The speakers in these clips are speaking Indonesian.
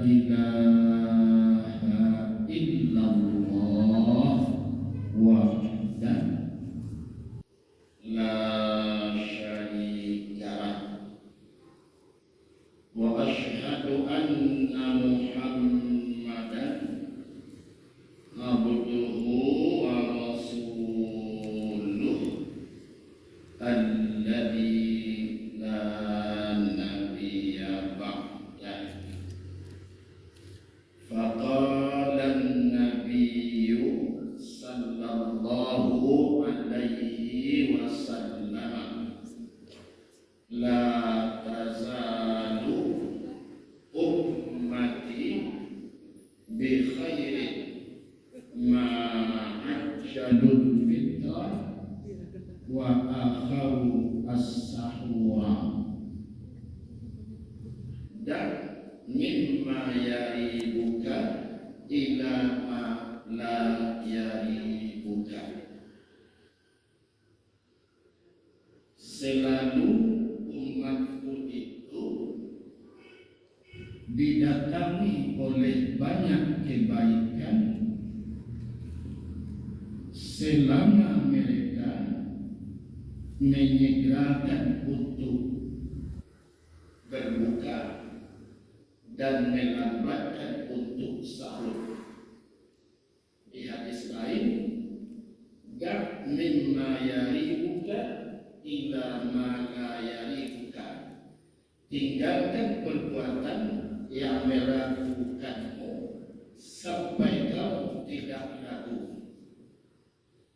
ilaha illallah wahdahu la syarika lah wa asyhadu anna Muhammadan abduhu wa rasuluh alladzi la nabiyya ba'dah. Faqala an-nabiyyu sallallahu alaihi wasallam la tazalu ummati bi khairin ma ajjalul fitrah wa akharu as-sahwa dan mimma yaribuka ila ma la yaribuka. Selalu umatku itu didatangi oleh banyak kebaikan selama mereka menyegerakan untuk berbuka dan melambatkan untuk sahur. Di hadis lain, gak mimma yaribuka ila ma la yaribuka. Tinggalkan perbuatan yang meragukanmu sampai kau tidak ragu.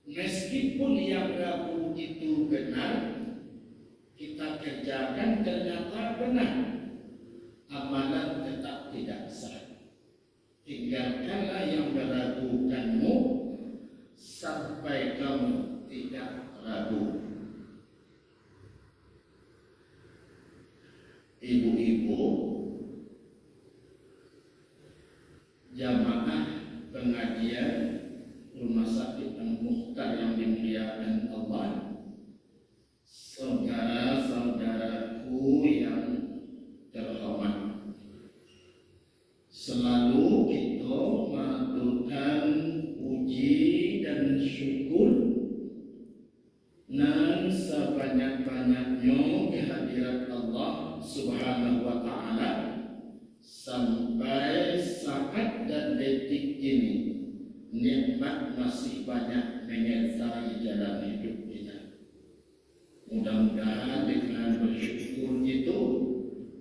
Meskipun yang ragu itu benar, kita kerjakan ternyata benar, amalan tetap tidak sah. Tinggalkanlah yang meragukanmu sampai kamu tidak ragu. Ibu-ibu, jamaah pengajian Rumah Sakit Al-Mukhtar yang dimuliakan Allah, saudara-saudaraku yang terhormat, selalu kita mengaturkan puji dan syukur dan sebanyak-banyaknya kehadirat Allah Subhanahu wa ta'ala sampai saat dan detik ini. Nikmat masih banyak menyertai jalan hidup kita. Mudah-mudahan dengan bersyukur itu,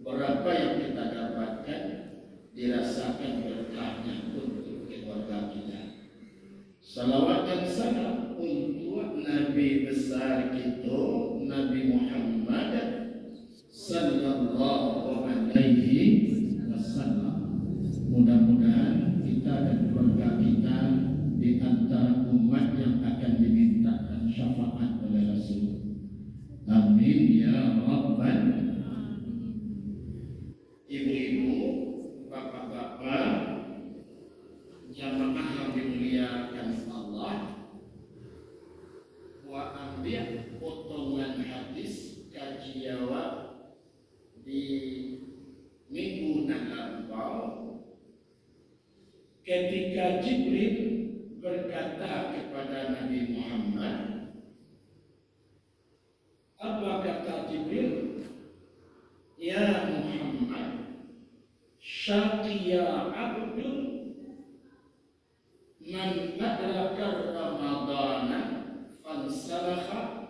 berapa yang kita dapatkan dirasakan berkahnya untuk keluarga kita. Salawat dan salam untuk Nabi besar kita, Nabi Muhammad sallallahu alaihi wasallam. Mudah-mudahan kita dan keluarga kita di antara umat yang akan dimintakan syafaat oleh Rasul. Amin ya rabbal alamin. Ibu-ibu, bapak-bapak, jamaah yang dimuliakan Allah, wa ambil potongan hadis kaji jawab di minggu lampau ketika Jibril berkata kepada Nabi Muhammad. Apa kata Jibril? Ya Muhammad, syaqiya abdun man adraka ramadana fansalakha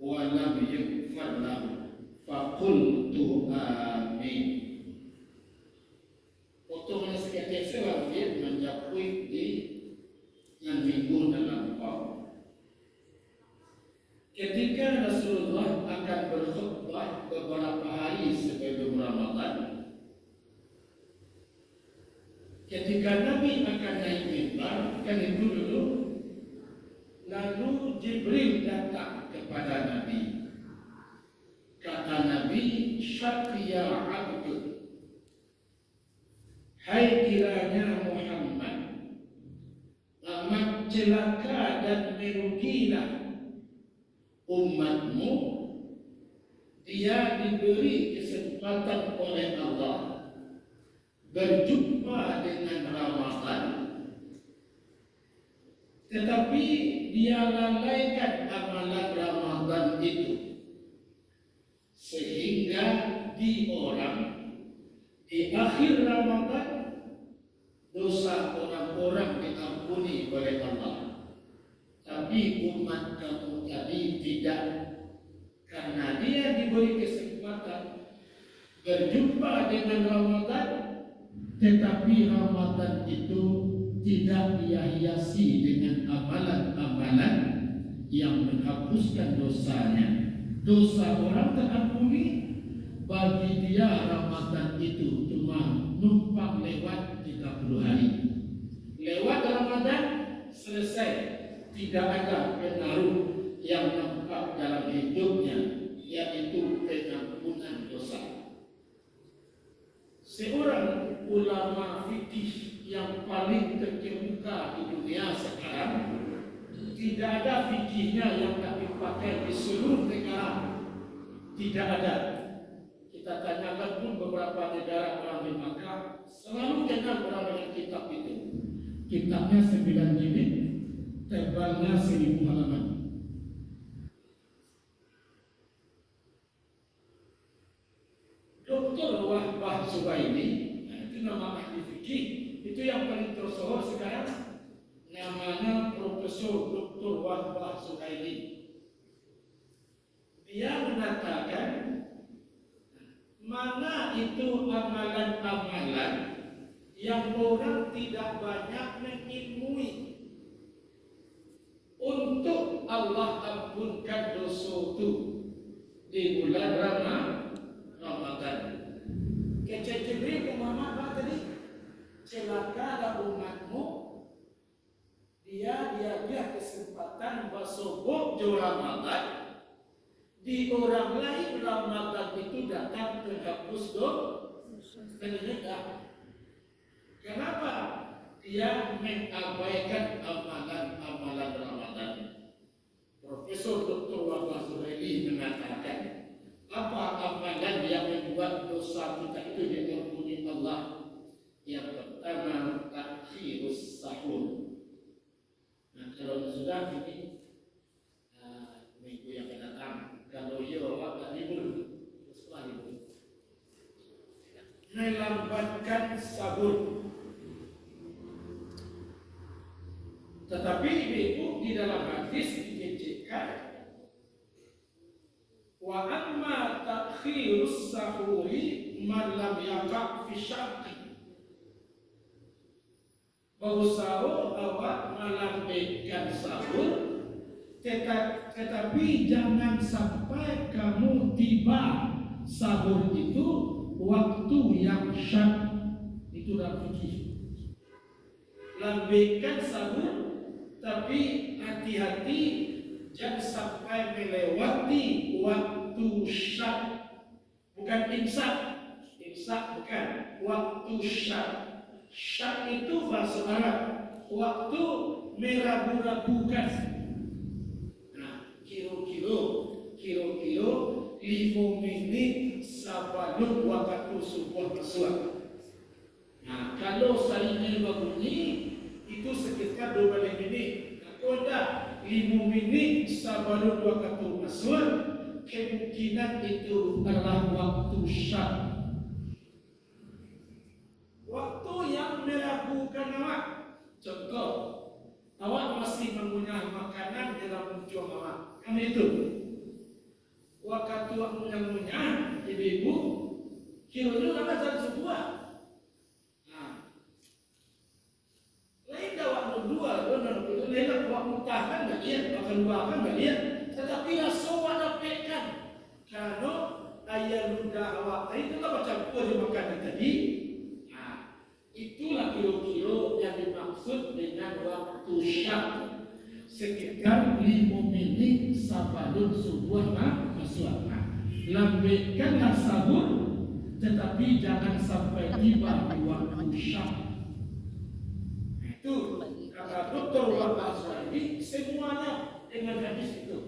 wa lam yughfar lahu faqultu amin. Potongan sekitar selawat mencapai di yang minggu lampau. Ketika Rasulullah akan berkhutbah beberapa hari sebelum Ramadan, ketika Nabi akan naik mimbar, kan itu dulu, lalu Jibril datang kepada Nabi. Kata Nabi, syaqiya abdun, hai kiranya Muhammad, amat celaka dan merugilah umatmu, dia diberi kesempatan oleh Allah berjumpa dengan Ramadan, tetapi dia lalaikan amalan Ramadan itu, sehingga di akhir Ramadan dosa orang-orang diampuni oleh Allah, tapi umat kamu tadi tidak, karena dia diberi kesempatan berjumpa dengan Ramadan, tetapi Ramadan itu tidak dia hiasi dengan amalan-amalan yang menghapuskan dosanya. Dosa orang terampuni, bagi dia Ramadan itu cuma numpang lewat 30 hari. Lewat Ramadan selesai, tidak ada pengaruh yang nampak dalam hidupnya, yaitu pengampunan dosa. Seorang ulama fikih yang paling terkemuka di dunia sekarang, tidak ada fikihnya yang tak dipakai di seluruh negara. Tidak ada. Kita tanyakan pun beberapa negara orang di Makkah, selalu kenal orang dengan kitab itu. Kitabnya 9 jilid, tebalnya 1000 halaman. Dr. Wahbah Zuhaili, itu nama ahli fikih, itu yang paling tersohor sekarang, namanya Profesor Dr. Wahbah Zuhaili. Dia mengatakan, mana itu amalan-amalan yang orang tidak banyak mengilmui untuk Allah ampunkan dosa itu di bulan Ramadan. Kece Jibril ke Muhammad apa tadi? Celakalah umatmu, dia kesempatan bersobok di Ramadan. Di orang lain Ramadan itu datang menghapus dosa. Kenapa? Dia mengabaikan amalan-amalan Ramadan. Profesor Dr. Wahbah Zuhaili mengatakan, apa amalan yang membuat dosa kita itu diampuni Allah? Yang pertama, takhirus sahur. Nah, kalau sudah ini minggu yang akan datang, kalau iya awak libur, sekolah libur. Melambatkan sahur. Tetapi ibu di dalam hadis dikecilkan, wa amma takhirus sahuri man lam yaqa fi syaqi. Bahwa sahur awak melambaikan sahur, tetapi jangan sampai kamu tiba sahur itu waktu yang syak. Itu dalam fikih. Lambaikan sahur, tapi hati-hati jangan sampai melewati waktu syak. Bukan imsak bukan, waktu syak. Syak itu bahasa Arab, waktu meragu-ragukan. Nah, kira-kira 5 menit sebelum waktu subuh masuk. Nah, kalau saringnya berbunyi itu sekitar 12 menit. Kalau dah 5 menit sebelum waktu masuk, kemungkinan itu adalah waktu syak. Waktu yang meragukan awak. Contoh, awak masih mengunyah makanan dalam muncul awak. Kan itu. Waktu awak mengunyah, ibu-ibu, kira-kira apa jam sebuah. Lain awak berdua, lain awak mutahan tak lihat, makan luar kan tak lihat. Tetapi rasa awak dapatkan. Kalau ayam ludah awak tadi, itu macam apa dia makan tadi. Itulah kira-kira yang dimaksud dengan waktu syak, sekitar 5 menit sebelum subuh masuk. Lambaikanlah sahur, tetapi jangan sampai tiba di waktu syak. Itu kata Dr. Wahbah Zuhaili, semuanya dengan hadis itu,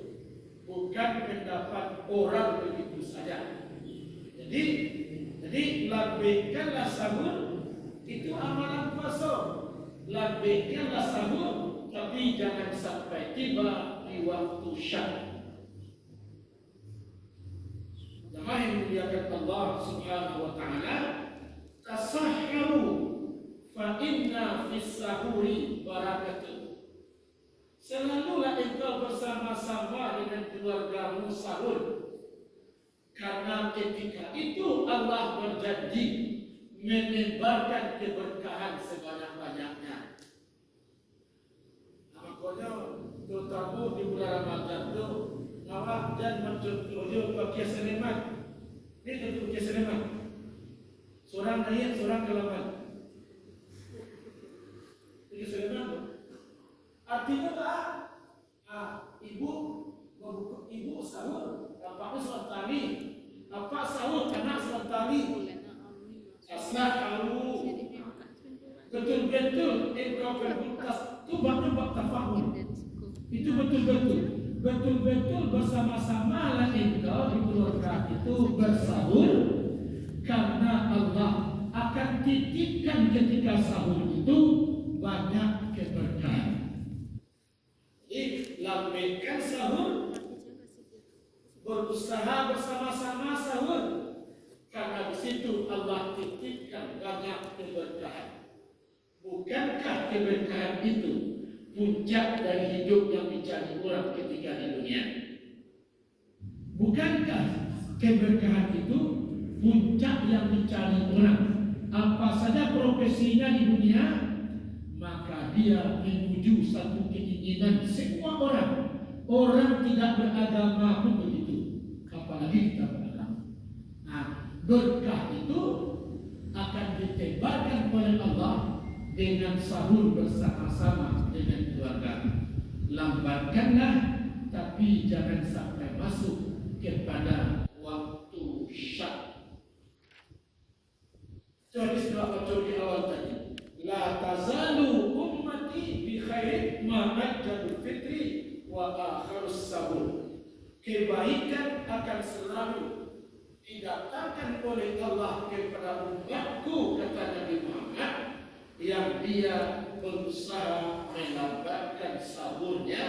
bukan pendapat orang begitu saja. Jadi lambaikanlah sahur, labaikanlah sahur, tapi jangan sampai tiba di waktu syak. Jemaah yang dimuliakan Allah Subhanahu wa taala, tasahharu fa inna fis sahuri barakatuh. Selalulah engkau bersama-sama dengan keluargamu sahur, karena ketika itu Allah berjanji menebarkan keberkahan sebanyak-banyaknya. Makanya terutama di bulan Ramadan itu awak jangan mencontoh pakai seniman. Ini tentu pakai seniman. Seorang naik, seorang kelaman. Pakai seniman. Artinya apa? Ibu sahur, bapaknya sholat tali, bapak sahur, anak sholat tali. Asnahalu. Betul-betul engkau berbukas itu bak tafahum. Itu betul-betul bersama-sama lah engkau di keluarga itu bersahur, karena Allah akan titipkan ketika sahur itu banyak keberkahan. Jadi lambaikan sahur, berusaha bersama-sama sahur, karena di situ Allah titipkan banyak keberkahan. Bukankah keberkahan itu puncak dari hidup yang dicari orang ketika di dunia? Bukankah keberkahan itu puncak yang dicari orang? Apa saja profesinya di dunia, maka dia menuju satu keinginan semua orang. Orang tidak beragama pun begitu, apalagi kita beragama. Nah, berkah itu akan ditebarkan oleh Allah dengan sahur bersama-sama dengan keluarga. Lambatkanlah, tapi jangan sampai masuk kepada waktu syak. Jadi setelah di awal tadi, la tazalu ummati bi khairin ma ajjalul fitri wa akhirus sahur. Kebaikan akan selalu didatangkan oleh Allah kepada umatku, kata Nabi Muhammad, yang dia berusaha melambatkan sahurnya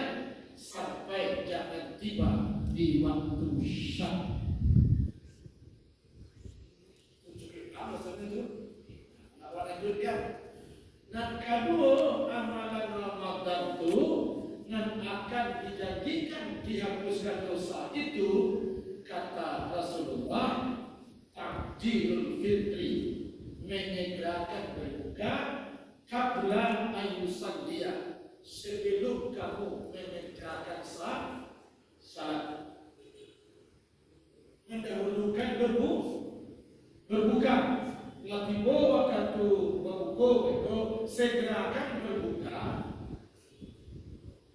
sampai jangan tiba di waktu syak. Nah, kedua amalan Ramadan itu yang akan dijanjikan dihapuskan dosa itu, kata Rasulullah, takjilul fitri, menyegerakan berbuka, qabla ayyusalliya, sebelum kamu mengerjakan salat, mendahulukan berbuka. Lagi bawa kartu berbuka itu segerakan berbuka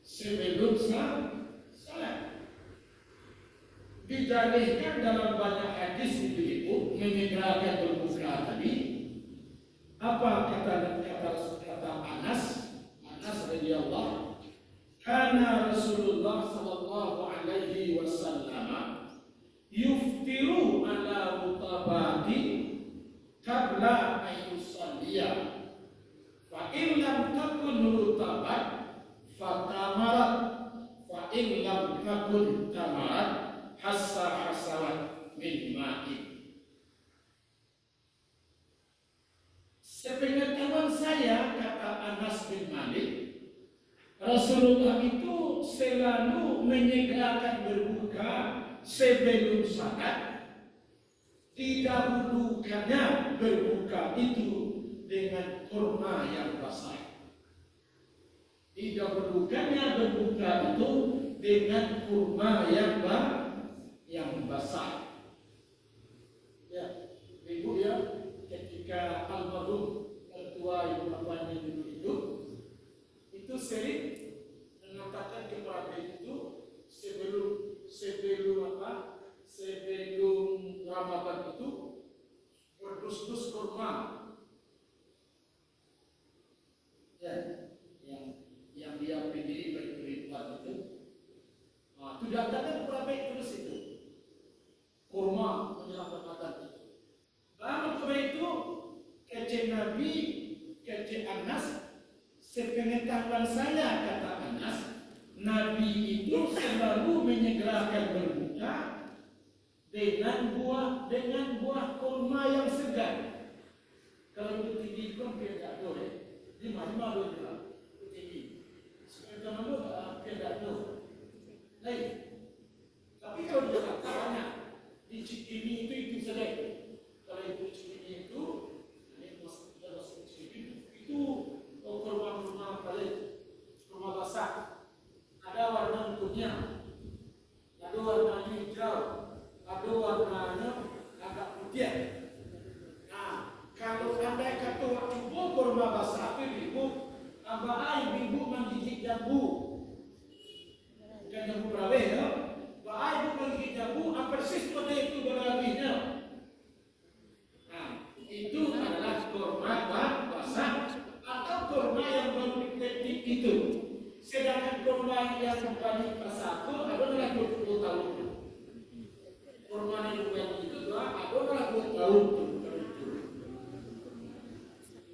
sebelum salat. Dijadikan dalam banyak hadis itu menyegerakan berbuka tadi. Apa kata Anas radhiyallahu, kana Rasulullah sallallahu alaihi wasallam yuftiru ala mutabati qabla an yusalliya, fa in lam takun mutabat fa tamarat, fa in lam takun tamarat hasarat min ma'in. Sepengetahuan saya, kata Anas bin Malik, Rasulullah itu selalu menyegerakan berbuka sebelum salat. Didahulukannya berbuka itu dengan kurma yang basah. Didahulukannya berbuka itu dengan kurma yang basah. Ya, ibu ya, ketika almarhum mertua ibu bapaknya dulu hidup, itu sering mengatakan kepada itu sebelum Ramadan itu berdus-dus kurma, ya, yang dia pilih beribadah itu. Itu datangkan berapa terus itu kurma menjelang Ramadan itu. Lalu kemudian itu kece Nabi, kece Anas Sepengetahuan saya, kata Anas, Nabi itu selalu menyegerakan berbuka dengan buah kurma yang segar. Kalau itu tinggi pun tidak boleh. 5 dolar tinggi. Sekarang dulu tidak boleh. Lain. Tapi kalau di Jakarta banyak. Di Cikini itu sedang. Kalau itu Cikini itu kurma paling kurma basah. Ada warna kunyah, ada warna hijau, ada warnanya agak putih. Nah, kalau anda kata waktu kurma basah itu ibu, abah ibu menggigit jambu, bukan jambu raweh ya. Abah ibu menggigit jambu, persis pada itu berlebihnya. Nah, itu adalah kurma basah atau kurma yang baru diketik itu. Sedangkan kurma yang paling satu adalah 20 tahun. Kurma yang itu adalah 20 tahun.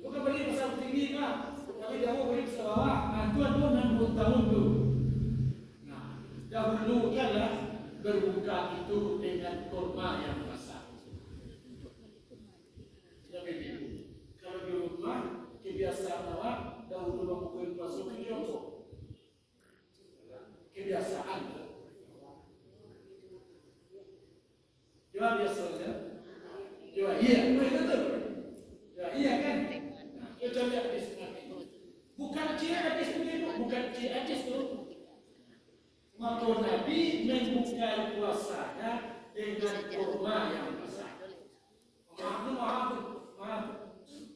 Bukan beli besar tinggi kan? Tapi jauh beli besar bawah. Itu ada 60 tahun tu. Nah, dahulu kanlah berbuka itu dengan kurma yang basah. Kalau di rumah kebiasaan awak dahulu memukul masuk ke jongkok. Kebiasaan. Jawab biasanya. Jawab iya, betul. Ya iya kan? Nah, kita lihat di sini. Bukan hadis itu, bukan hadis itu. Maka Nabi membuka puasanya dengan kurma yang besar. Maaf.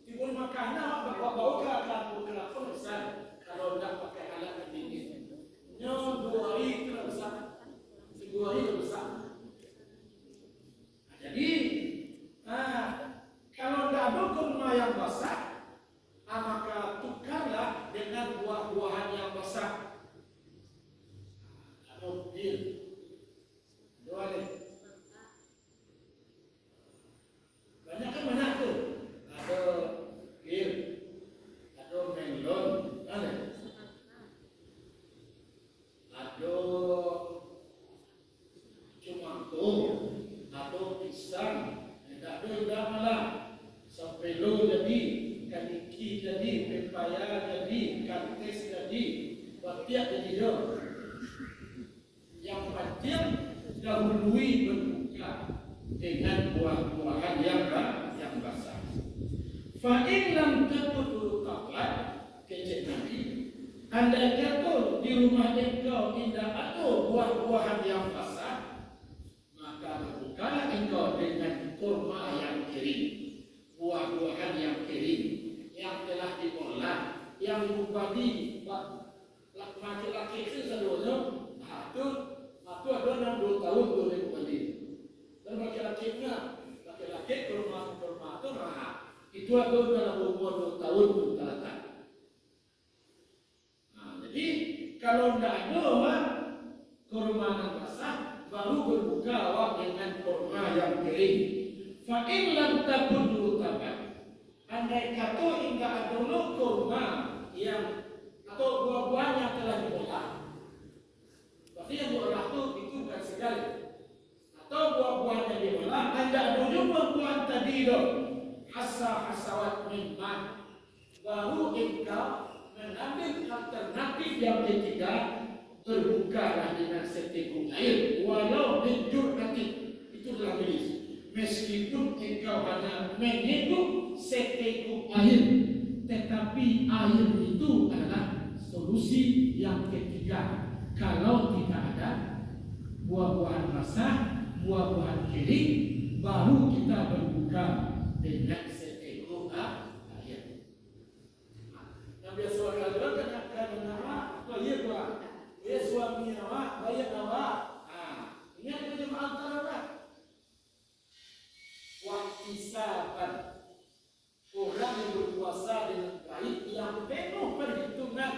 Timbul makanan bawa ke besar. Kalau tidak pakai alat ini. 2 hari itu besar. 2 hari itu besar. Jadi, kalau tidak ada kurma yang basah, maka tukarlah dengan buah-buahan yang basah. Atau bir. Banyak kan banyak tuh. Ada bir, ada melon, ada cemangko, ada pisang, ada malah sapelo jadi, kaniki jadi, pepaya jadi, kantes jadi, batiak jadi dong. Yang penting dahului berbuka dengan buah-buahan yang basah. Fa'in lam takut tawad kecek Nabi. Andai kata di rumah engkau tidak ada buah-buahan yang basah, maka berbukalah engkau dengan kurma yang kering, buah-buahan yang kering, yang telah diolah, yang dibagi laki-laki itu seluruhnya. Itu ada 60 tahun boleh kembali. Dan laki-laki kurma itu mahal. Itu ada dalam umur 2 tahun rata-rata. Jadi kalau tidak ada kurma yang basah, baru berbuka awak dengan kurma yang kering. Fa'in lam takun tabat. Andai kata tidak ada kurma yang atau buah-buahan yang telah diolah. Berarti yang diolah itu bukan segala. Atau buah-buahan yang diolah, anda ada buah-buahan tadi itu. Hasawat minman. Baru engkau mengambil alternatif yang ketiga, berbukalah dengan seteguk air, walau menjur hati. Itu dalam hadis. Meskipun engkau hanya meneguk seteguk air, tetapi air itu adalah solusi yang ketiga. Kalau tidak ada buah-buahan basah, buah-buahan kering, baru kita berbuka dengan seteguk air. Biasa orang kata nama, bayar awak, ya suami awak, bayar awak. Ini ada jemaah antara waktisaban. Orang yang berpuasa dengan baik, yang penuh perhitungan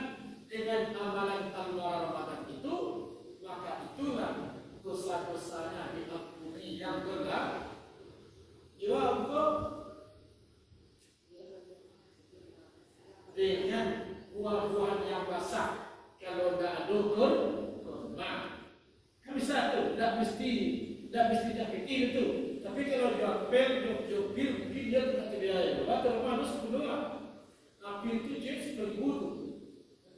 dengan amalan-amalan Ramadan itu, maka itulah dosa-dosanya diampuni yang benar. Jawab kok dengan buah-buahan yang basah. Kalau tidak ada kurma, kan bisa tuh. Tidak mesti dapati itu. Tapi kalau dia apel, dia pil, mungkin dia tidak terbiaya. Bapak rumah harus 10 lah. Apel itu jadi 10.000 tuh.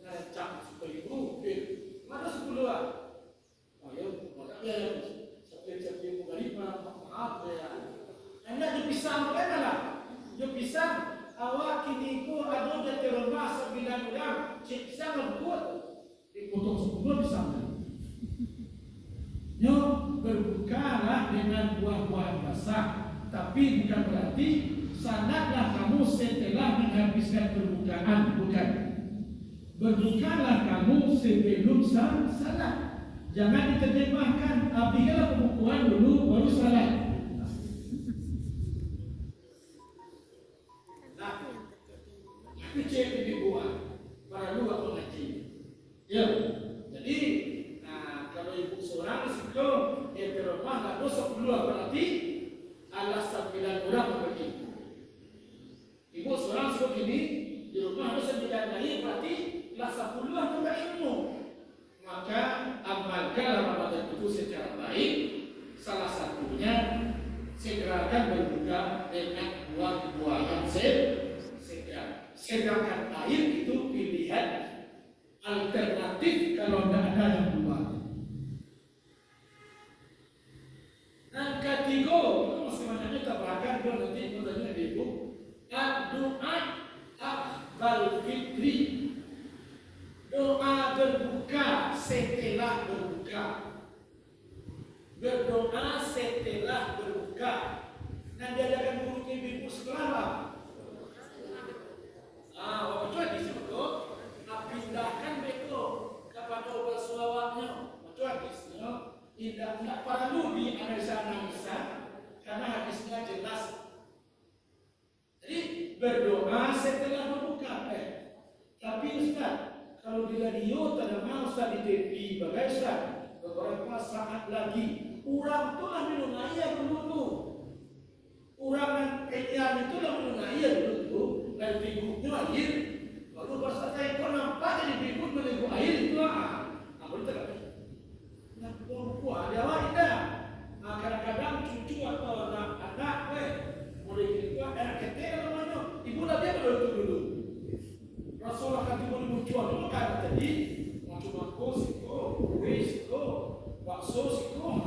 Ngecak 10.000 pil. Mana 10 lah? Ayo, makanya setiap buka 5, maaf ya. Anda dipisah kan lah? Dipisah. Awak kini ko ada di rumah 9 orang. Cik pisah ngebuat. Dipotong 10 bisa. Yo, berbukalah dengan buah-buahan basah. Tapi bukan berarti sangatlah kamu setelah menghabiskan perbukaan. Bukan. Berbukalah kamu sebelum salat. Jangan diterjemahkan. Apabila pembukuan dulu baru salat. Kecil dibuat para luar mengaji. Ya, jadi kalau ibu seorang risiko yang terumah tak dosa keluar berarti alasan 9 orang begitu. Ibu seorang seperti ini di rumah ada 9 lain berarti alasan keluar tambah ilmu. Maka amalkanlah Ramadan itu secara baik. Salah satunya segerakan berbuka dengan buah-buahan segar. Sedangkan air itu pilihan alternatif kalau tidak ada yang buat. Yang ketiga, masih banyaknya tambahkan dua nanti mudahnya ibu. Doa akbal fitri, doa berbuka setelah berbuka. Berdoa setelah berbuka. Nanti adakan guru ibu sekolah. Macam di situ, pindahkan beko kepada obat sulawaknya. Macam di sini, tidak perlu dianalisa karena hadisnya jelas. Jadi berdoa setelah berbuka. Tapi Ustaz, kalau di radio tidak mau Ustaz di TV, bagaimana Ustaz? Beberapa saat lagi, orang tu lah minum air dulu. Orang yang itu lah minum air dulu. Dan bingungnya air, lalu bahasa saya kau nampak jadi bingung menunggu air itu boleh tak? Nak buah dia awak indah. Kadang-kadang cucu atau anak boleh kita anak kecil namanya. Ibu Nabi boleh itu dulu. Rasulullah kata boleh muncul dulu kan tadi macam mangko siko, kue siko, bakso siko.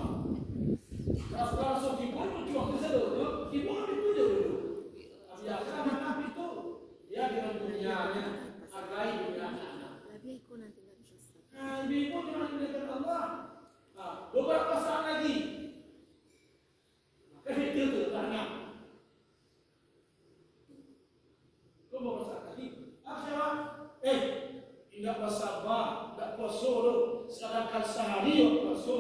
Rasulullah ibu muncul di sana dulu. Ibu ambil itu dulu. Biasa anak itu dia dengan dunianya hargai dunia anak. Nabi ikut nanti lagi. Ibu dengan dunia Allah. Beberapa saat lagi. Maka itu anak. Beberapa saat lagi. Siapa? Tidak bersabar, tidak puasa lo. Sedangkan sehari yang puasa,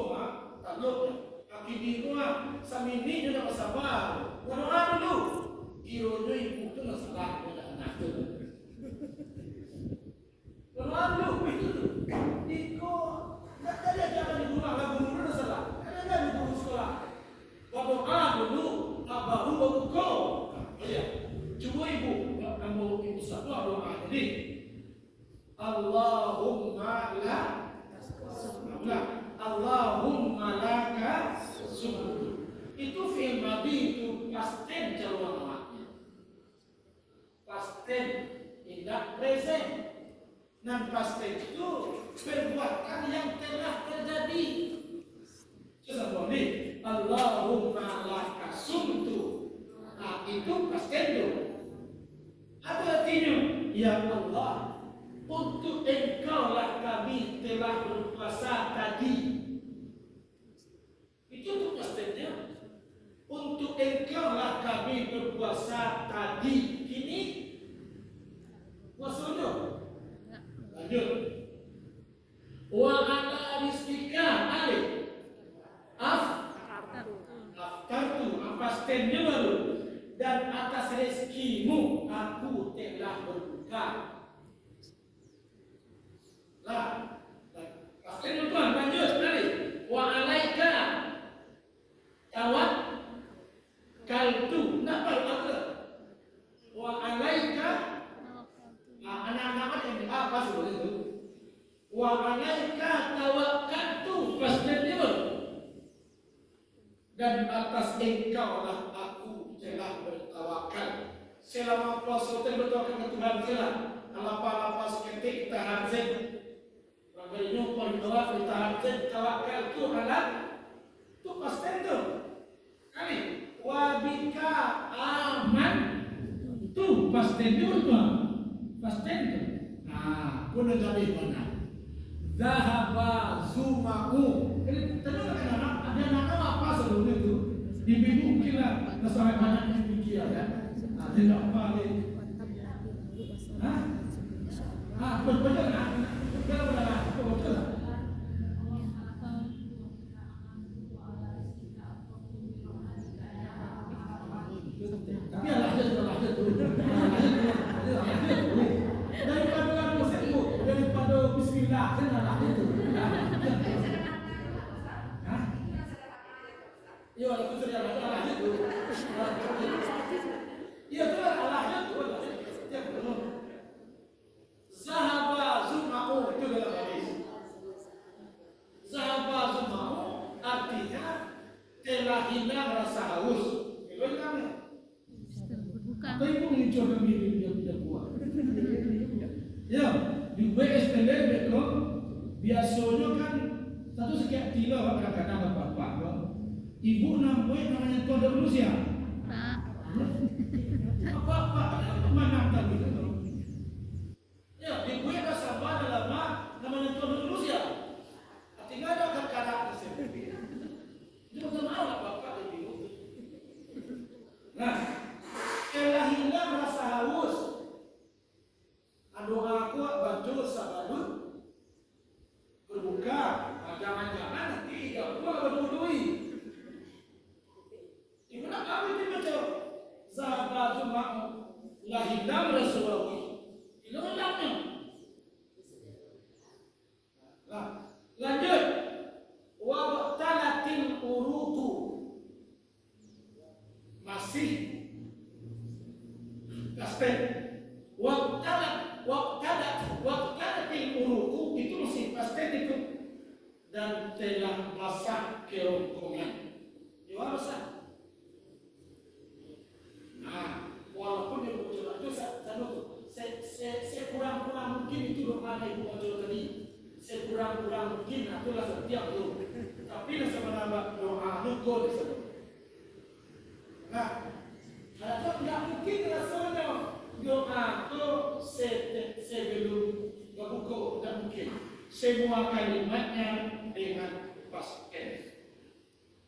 tak lupa. Kaki di rumah, samini tidak bersabar. Berdoa dulu. Ironya ibu itu masalah pada anak itu. Lalu itu Iko tak ada jangan di rumah lagu dulu salah. Ada di guru sekolah. Berdoa dulu, baru berbuka. Ya, cuba ibu, kamu ibu satu doa ini. Allahumma laka sujud. Itu fi'il madhi itu pasti calon pasten tidak present. Dan pasten itu perbuatan yang telah terjadi. Sesuatu ini Allahumma laka sumtu. Itu pasten itu. Apa artinya? Ya Allah, untuk Engkau lah kami telah berpuasa tadi. Itu tuh pastennya. Untuk Engkau lah kami berpuasa tadi. Kini maksudnya lanjut. Wa ala rizqika alif aftartu pastennya baru. Dan atas rezekimu aku telah berbuka. Lah, pastennya tuan lanjut alif. Wa alaika tawat kaltu napa wa alaika anak-anak yang apa Wa alaika tawakkaltu fastajib. Dan atas engkau lah aku telah bertawakal. Selama puasa bertawakal ke Tuhan kita. Alapa-alapa seketik tahan zen. Bagi nyumpul doa tahan zen tawakal tu halal. Tu pasti tu. Kali wabika aman tu pasti tu. Pasti tu. Nah, kuna jadi mana? Zahaba zumaku. Ini tentu kan ada nama apa sebelumnya itu? Dibingung kira masalah banyak yang dikira kan? Ada apa lagi? Betul lah. Betul lah. Tapi lahir dulu. Daripada kamu sebut, daripada Bismillah, jangan lahir dulu. Iya, itu sudah lahir dulu. Iya, itu lahir dulu. Zahaba zumahu itu dalam hadis. Zahaba zumahu artinya telah hilang rasa haus. Itu namanya. Apa itu muncul ke diri dia buat? Ya, di WSTD betul. Biasanya kan satu sekian kilo kadang-kadang bapak. Ibu namanya Tuan Rusia. Apa mana tadi itu? Ya, di gue ada sahabat lama namanya Tuan Rusia. Artinya ada karakter di sini. Itu bukan malah bapak ibu. Nah, telah hilang rasa haus. Doa aku baca sabadut berbuka. Jangan-jangan nanti tidak pula berdudui. Ibu nak kami ini macam sahabat cuma lah hilang Rasulullah. Hilangnya. Nah, lanjut. Wabtalatil uruku. Masih kasih. Wabtalatil uruku itu masih pasti itu dan telah basah kerongkongan. Dia basah. Nah, walaupun dia berjalan itu saya kurang-kurang mungkin itu doa ibu baca tadi. Saya kurang-kurang mungkin itulah setiap itu. Tapi sebenarnya doa itu disebut. Nah, ada tidak mungkin rasanya doa itu sebelum berbuka tidak mungkin. Semua kalimatnya dengan pasti.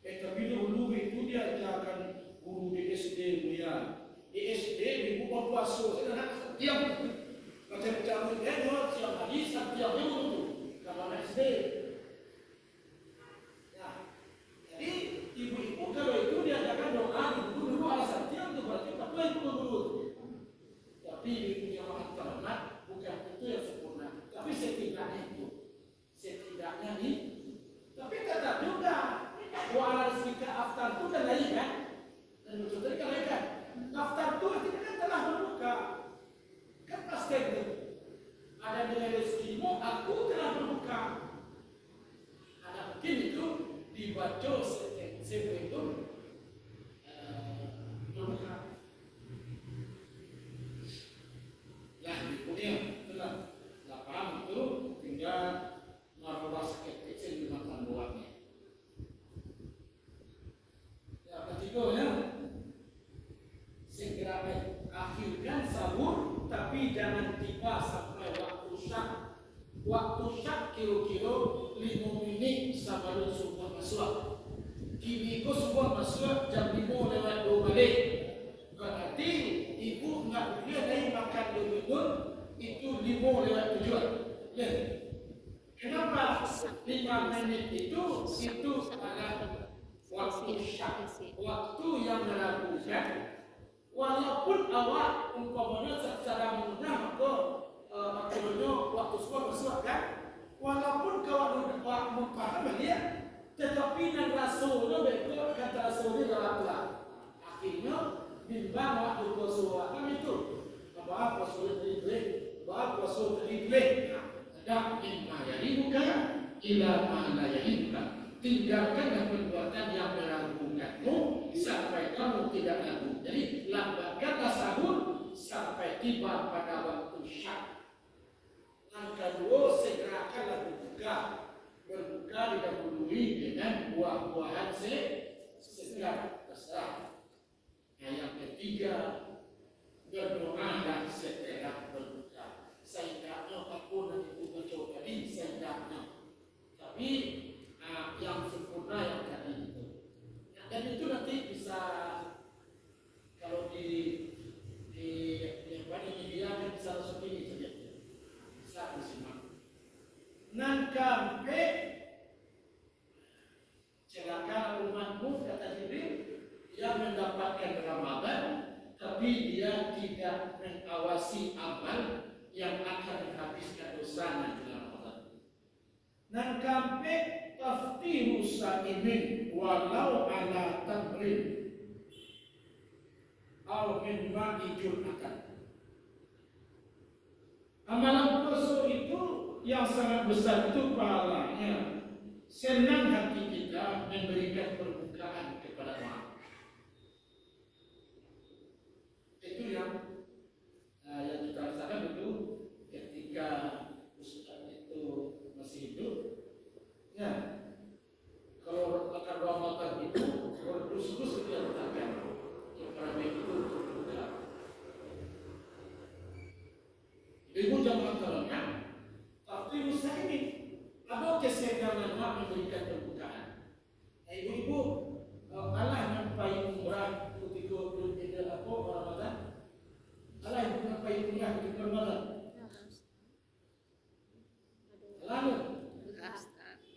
Tapi dulu itu dia ajarkan guru di SD dia. Di SD ibu berpuasa setiap macam-macam dia setiap hari setiap minggu kalau SD. Nah, jadi ibu-ibu kalau itu dia ajarkan doa ibu dulu alasan setiap itu berarti tak boleh ibu dulu. Tapi ibu yang terhormat bukan itu yang sempurna. Tapi setidaknya ini. Tapi tetap juga walau jika aftar itu kan lain kan? Dan betul tadi kan lain kan? Aftar itu artinya kan telah berbuka. Kan pasti itu. Ada nilai rezekimu, aku telah berbuka. Ada mungkin itu dibaca sebelum itu berbuka. Lah, kemudian telah paham itu tinggal marwah skeptik sendiri makan buahnya. Ya, ketiga ya. Segera akhirkan sahur, tapi jangan tiba sampai waktu syak. Waktu syak kira-kira 5 minit sebelum subuh masuk. Kini ko subuh masuk jam 5 lewat 2 balik. Berarti ibu nak boleh naik makan dulu itu 5 lewat 7. Ya. Kenapa 5 menit itu adalah waktu syak, waktu yang meragukan. Walaupun awak umpamanya secara mudah maka akhirnya waktu subuh masuk kan. Walaupun kalau awak memahami dia, tetapi nan rasulnya betul kata rasulnya dalam akhirnya bimbang waktu puasa kan itu. Apa puasa tadi boleh, apa puasa tadi boleh. dak mimma yaribuka ila ma la yaribuka. Tinggalkanlah perbuatan yang meragukanmu sampai kamu tidak ragu. Jadi lambatkanlah sahur sampai tiba pada waktu syak. Yang kedua, segerakanlah berbuka. Berbuka didahului dengan buah-buahan segar, terserah. Yang ketiga, berdoalah setelah berbuka. Seindahnya apapun yang itu betul tadi, seindahnya. Tapi yang sempurna yang tadi itu. Dan itu nanti bisa kalau di media kan bisa langsung ini saja. Bisa disimak. Nan kampe celaka umatmu kata Jibril yang mendapatkan Ramadan tapi dia tidak mengawasi amal yang akan menghabiskan dosanya di Ramadan. Nan kampe taftiru sa'imin walau ala tamrin au min ma'i jurnatan. Amalan puasa itu yang sangat besar itu pahalanya. Senang hati kita memberikan perbukaan kepada orang. Itu yang kita rasakan itu ketika Ustaz itu masih hidup. Ya, kalau akan Ramadan itu terus dia letakkan kepada itu berbuka. Ibu jamaah tolongnya, tapi usaha ini ada kesenangan memberikan perbukaan. Ibu-ibu, Allah nampai umrah ketika berbeda apa Ramadan. Allah ibu nampai umrah ketika Ramadan. Lalu,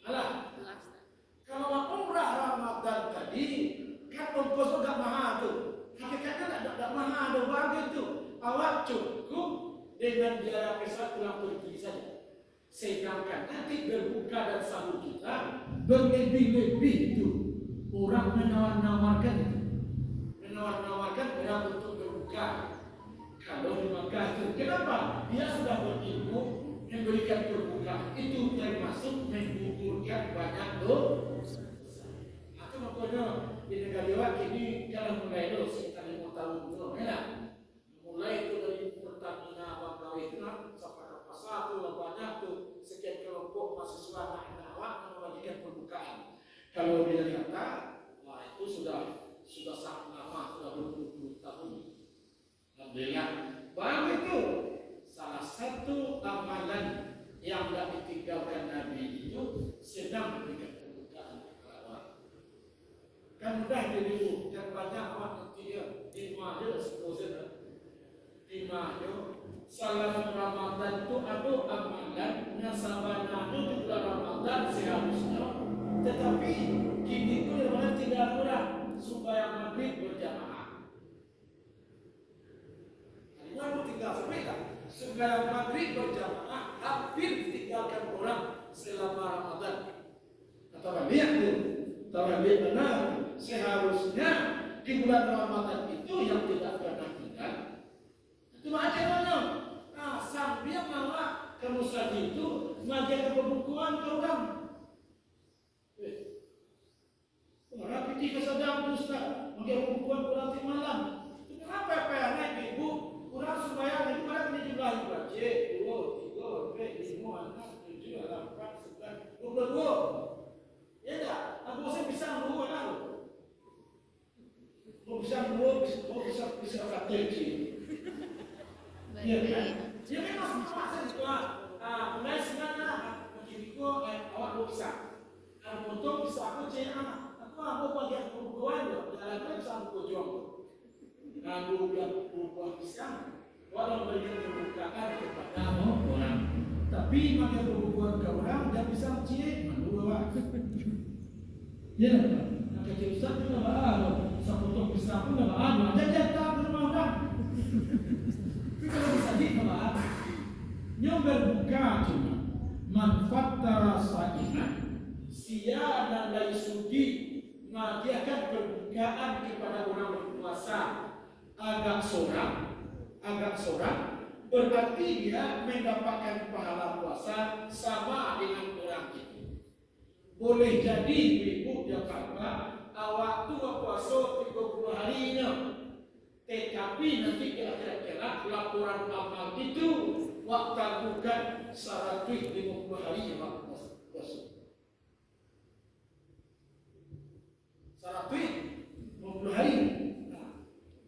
Allah. Kalau umrah Ramadan tadi, kan ongkos agak mahal tu. Hakikatnya tak mahal ada warga itu. Awak cukup dengan biaya pesawat pulang pergi saja. Sedangkan nanti berbuka dan sahur kita berlebih-lebih itu. Orang menawar-nawarkan itu. Menawar-nawarkan orang untuk berbuka. Kalau di Makkah itu, kenapa? Dia sudah berilmu memberikan perbukaan. Itu termasuk menggugurkan banyak dosa. Atau makanya di negara Dewa ini kalau mulai itu sekitar 5 tahun itu, ya. Mulai itu dari Pertamina Bangkawi itu sampai ke pasar itu banyak tuh sekian kelompok mahasiswa anak-anak membagikan perbukaan. Kalau dia kata, wah itu sudah sangat lama, sudah berpuluh-puluh tahun. Alhamdulillah. Baru itu salah satu amalan yang tidak ditinggalkan Nabi itu sedang memberikan perbukaan kepada orang. Kan mudah dirimu, yang banyak orang nanti dia lima dia seterusnya. Lima dia salam Ramadan itu ada amalan nasabana itu di bulan Ramadan seharusnya. Tetapi kini itu yang tidak murah supaya maghrib berjamaah. Lalu tinggal sepeda supaya maghrib berjamaah hampir ditinggalkan orang selama Ramadan. Kata lihat tu, lihat benar. Seharusnya di bulan Ramadan itu yang tidak pernah tinggal. Cuma ada mana? Sambil malah ke musad itu mengajar pembukuan ke orang. Orang pergi ke sedang Ustaz, mengajar pembukuan pulang di malam. Kenapa naik ibu? Kurang supaya ibu ada ini jumlah ibu baca 2, 3, 4, 5, 6, 7, 8, 9, 22. Ya tak? Aku masih bisa dua lah. Bisa kata je. Ya kan? Dia memang semua saja tuan. Mulai sekarang begitu awak bisa. Untuk bisa aku cek anak. Aku bagi bukuan dia. Dalam bisa aku jual. Aku buat pisang. Walau berikan perbukaan kepada orang. Tapi bagi perbukaan ke orang dia bisa cek mana. Ya, nak kecil Ustaz tu nak baal. Sapotong pisang pun nak baal. Jangan tak rumah orang. Tapi kalau bisa di baal. Yang berbuka cuma manfaat rasainan. Sia dan lain sudi mengajarkan perbukaan kepada orang berpuasa agak sorak berarti dia mendapatkan pahala puasa sama dengan orang itu. Boleh jadi ibu Jakarta awak tu puasa 30 harinya, tetapi nanti kira-kira laporan amal itu waktu bukan 150 hari awak puasa. 150 hari.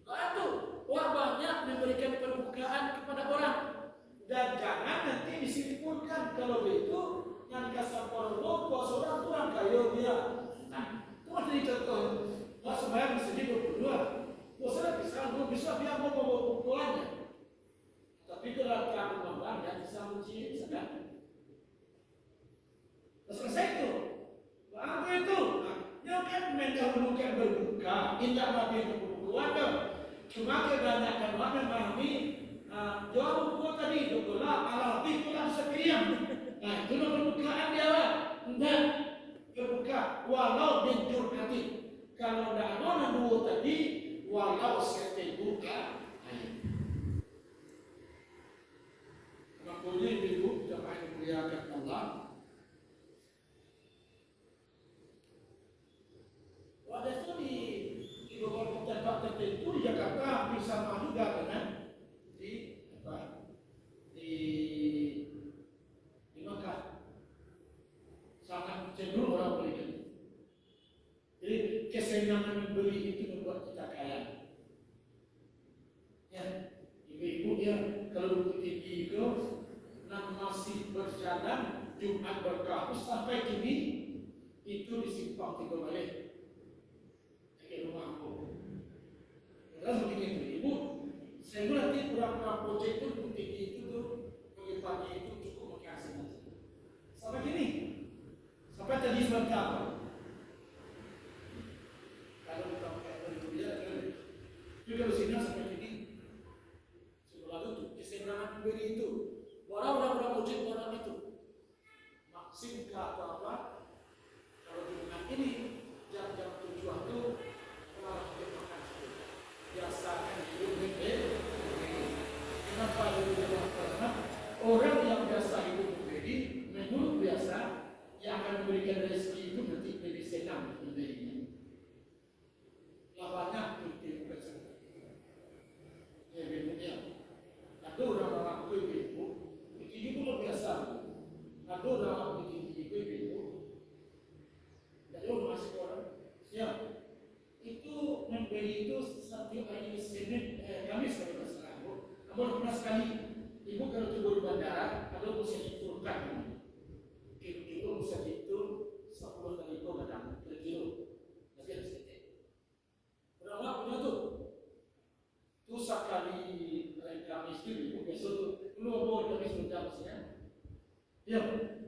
Lalu orang banyak memberikan perbukaan kepada orang, dan jangan nanti disimpulkan kalau itu yang kasar porno puasa orang kaya dia. Nah, itu ada contoh. Wah, sebenarnya bisa jadi 22. Puasa bisa dia mau pukulannya. Tapi kalau kamu ngomong dia bisa menci sedang. Selesai itu. Apa itu? Dia kan mendahulukan berbuka, tidak lagi berbukuan. Cuma kebanyakan orang memahami jawab buku tadi itu lah ala itulah sekalian. Nah, itu perbukaan dia lah. Enggak berbuka walau benjur hati. Kalau tidak ada dua tadi walau sete buka. Makanya ibu jemaah yang dimuliakan Allah. Wadah itu di beberapa tempat tertentu di Jakarta hampir sama juga dengan di Makkah. Sangat cenderung orang berikan. Jadi kesenangan membeli itu membuat kita kaya. Ya, ibu-ibu ya kalau buku tinggi itu masih berjalan Jumat berkah sampai kini itu disimpang 3 balik. Rumahku. Terus begitu ibu, saya nanti pura-pura project itu putih itu tuh pagi-pagi itu cukup makasih. Sampai gini, sampai tadi sebentar. Kalau kita pakai berkuliah, juga di sini sampai gini. Sebelum itu kesenangan beri itu, orang-orang project orang itu maksim atau apa? Kalau di bulan ini jam-jam tujuan itu biasakan hidup begini. Kenapa karena orang yang biasa hidup begini menurut biasa yang akan memberikan rezeki itu nanti lebih senang memberinya. Lawannya itu bukan. Ya benar. Ada orang-orang ibu itu pun biasa. Ada orang ibu dari orang masih orang. Ya. Itu memberi itu setiap hari Senin, Kamis kalau tidak salah. Namun pernah sekali ibu kalau turun di bandara, ada bisa diturunkan. Kilo bisa dihitung 10 kali itu kadang per kilo. Tapi ada sedikit. Berapa punya tuh? Itu sekali Kamis itu besok dulu apa Kamis sudah maksudnya? Ya,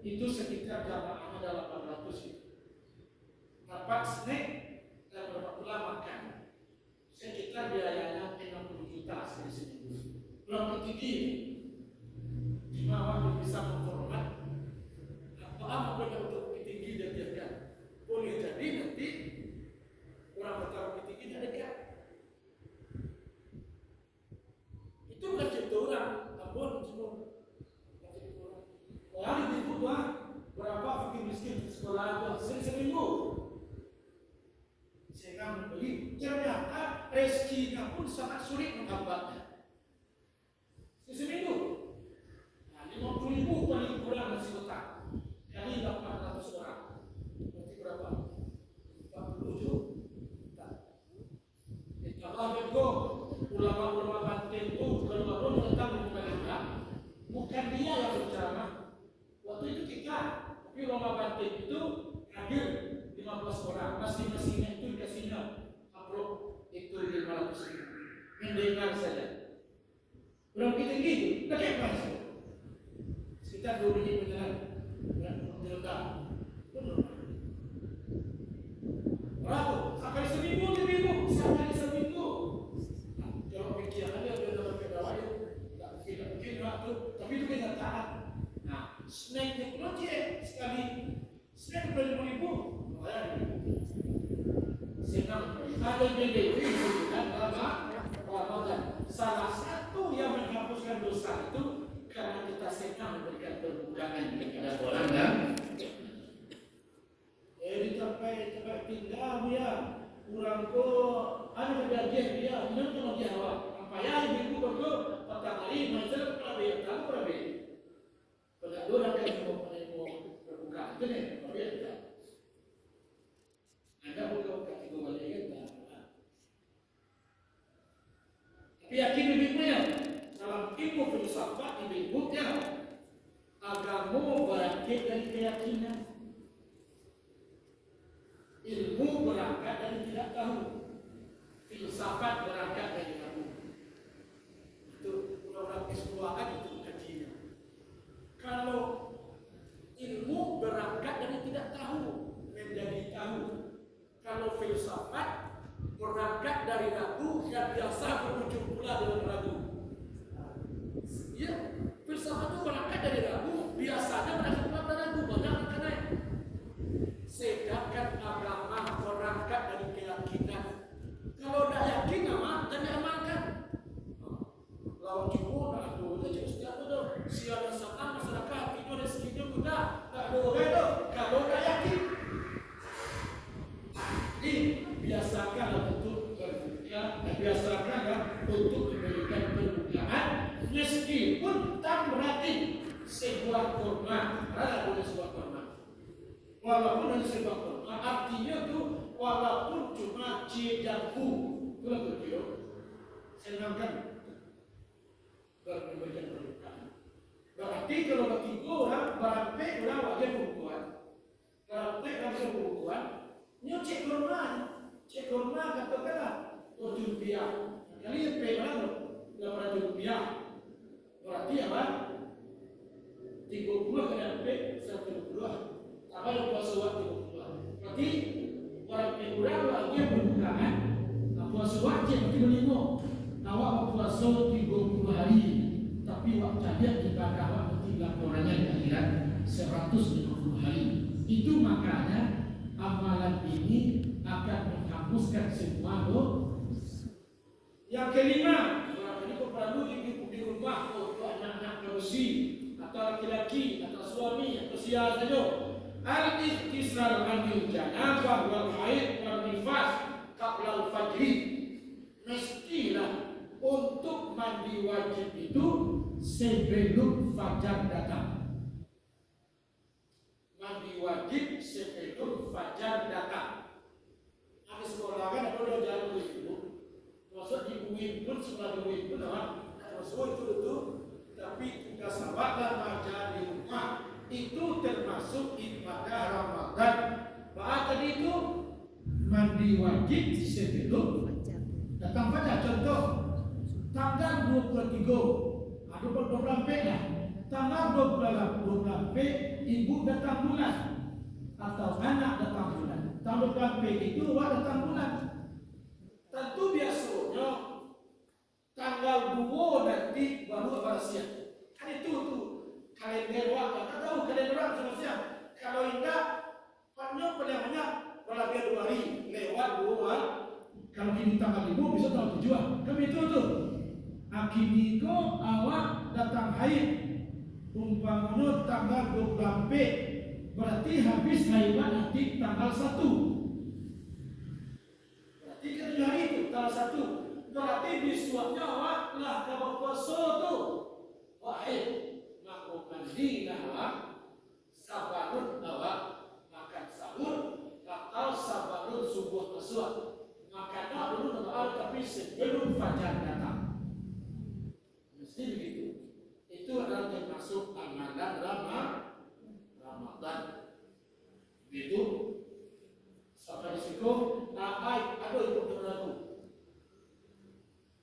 itu sekitar jamaah ada 800 itu. Dapat snack dan berapa pula makan. Sekitar biayanya 60 juta seminggu. Berapa tinggi? Cuma awak bisa menghormat. Apa mereka untuk tinggi dan dekat. Boleh jadi nanti orang bertaruh tinggi dan dekat. Itu bukan cerita orang, namun cuma orang itu berapa fakir miskin di sekolah seminggu. Sehingga membeli, ternyata rezekinya pun sangat sulit menghambatnya. Seminggu, nah 50.000 paling kurang masih utang. Kali 800 orang, berarti berapa? 40 juta. Kalau begitu, ulama-ulama Banten itu kalau baru datang ke Malaysia, bukan dia yang berceramah. Waktu itu kita, tapi ulama Banten itu hadir 15 orang, masing-masingnya itu dikasihnya amplop itu 500.000. Mendengar saja. Berapa tinggi? Tak kira apa? Sekitar 2 menit berjalan, berletak. Berapa? Sampai seminggu. Kalau pikiran dia dalam pegawai, tak mungkin waktu. Tapi itu kenyataan. Nah, snack itu aja sekali. Snack 25.000. Senang. Ada BDW kan apa? Salah satu yang menghapuskan dosa dosa itu karena kita senang memberikan perbudakan kepada orang dan di tempat tinggal dia kurang ko ada kejadian dia benar kalau dia awak apa ya ibu betul petang hari macam apa tahu berapa pada orang kan mau berbuka itu nih berapa ada buka itu boleh kan tapi yakin lebih dalam ilmu filsafat disebutnya agama berangkat dari keyakinan, ilmu berangkat dari tidak tahu, filsafat berangkat dari tahu. Itu orang-orang S2 kan itu kajinya. Kalau ilmu berangkat dari tidak tahu menjadi tahu, kalau filsafat berangkat dari ragu yang biasa berujung pula dengan ragu. Ya, filsafat itu berangkat dari ragu, biasanya berangkat dari ragu, banyak karena sedangkan agama berangkat dari keyakinan. Kalau tidak yakin, nama dan diamalkan. Lawan cukup, nak dulu saja setiap itu. Siapa sana masyarakat itu rezekinya mudah, tak boleh itu. Kalau tidak yakin, biasakan untuk berbuka, biasakan untuk memberikan perbukaan, meskipun tak berarti sebuah kurma, ada sebuah kurma. Walaupun ada sebuah kurma, artinya tu walaupun cuma cidaku, itu lah begitu. Senangkan memberikan perbukaan. Berarti kalau bertiga orang, berarti orang wajib perbukaan. Berarti orang perbukaan. Ini cek kurma katakanlah Rp7. Kali yang payment Rp800. Berarti apa? 30 kali yang pay 120. Tambah puasa waktu 30. Berarti orang kurang lagi yang berbukaan. Puasa wajib berarti berlima. Awak puasa 30 hari, tapi waktunya ibadah waktu tinggal orangnya di akhirat 150 hari. Itu makanya amalan ini akan menghapuskan semua dosa. Yang kelima, orang ini perlu di rumah untuk anak-anak manusia atau laki-laki atau suami atau siapa saja. Al-ikhtisar anil janabah wal haid wal nifas qabla al-fajri. Mestilah untuk mandi wajib itu sebelum fajar datang. Mandi wajib sebelum fajar datang. Ada sekolah kan ada udah jalan itu. Maksud di UIN pun sekolah di UIN pun maksud itu tapi kita sahabatlah baca di rumah itu termasuk ibadah Ramadan. Bahkan tadi itu mandi wajib sebelum datang fajar. Contoh tanggal 23 ada program lah. Tanggal 12 ibu datang bulan atau anak datang bulan. Tanggal 12 itu datang bulan. Tentu biasanya tanggal 2 nanti baru siang. Kan itu tuh kalender waktu. Kita tahu kalender waktu sama siang. Kalau enggak, paling banyak berlebih 2 hari lewat 2. Kalau kini tanggal 5 bisa tanggal 7. Kami itu tuh. Akini ko awak datang haid umpamanya tanggal 12 berarti habis haidnya nanti tanggal 1. Berarti kan hari itu tanggal 1. Berarti disuapnya awak lah kalau puasa tu wahid maka mandilah awak sabarun awak makan sahur atau sabarun subuh masuk makannya dulu tapi sebelum fajar datang. Mesti begitu. Itu adalah termasuk amalan Ramadan. Begitu. Sampai situ, ada itu berlaku.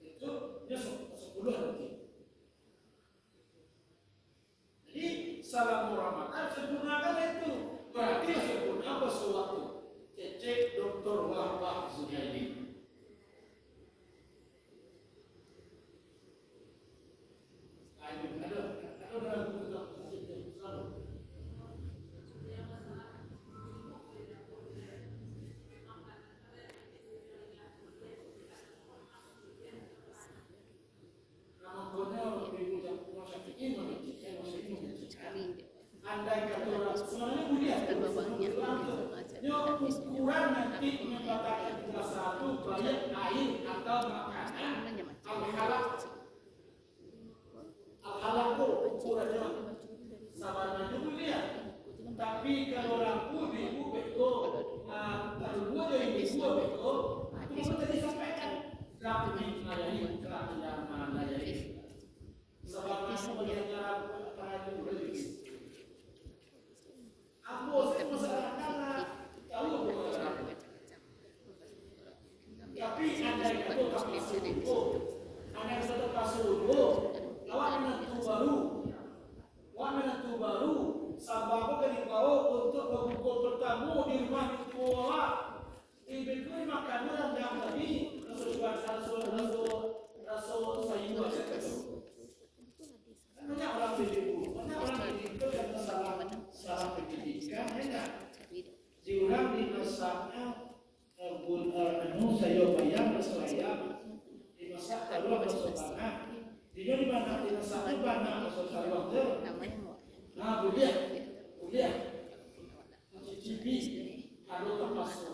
Itu dia 10 nanti. Jadi salam Ramadan sempurnakan itu. Berarti sempurna sesuatu. Cek Dr. Wahbah Zuhairi. andai kata orang sebenarnya mulia ukuran nanti menyatakan puasa itu baik air atau makanan al-halal al-halal ukurannya sabarnya mulia. Tapi kalau ragu ibu betul kalau dari ibu betul itu bisa disampaikan tapi melayani kerana melayani sabarnya bagaimana ragu antara itu lebih aku saya masyarakat tahu tapi anda itu tak masuk anda sudah masuk awak menentu baru sabab kali bawa untuk membuka bertamu di rumah itu awak ibu makan orang yang tadi rasul sayur banyak orang itu yang salah pendidikan enggak diulang di masanya saya bayar saya di masa kalau bersopangan di mana di masa banyak bersopangan waktu nah boleh mencicipi kalau terpaksa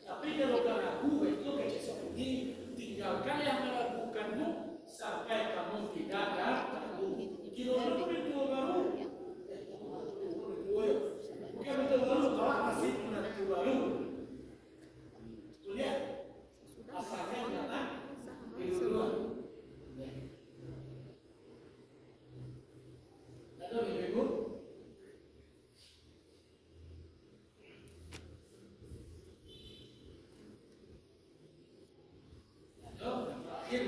tapi kalau ragu itu kayak seperti tinggalkan yang melakukanmu sampai kamu tidak ada ragu kilo itu baru bukan betul baru kalau masih menentu baru lihat asalnya datang di duluan lalu ibu terakhir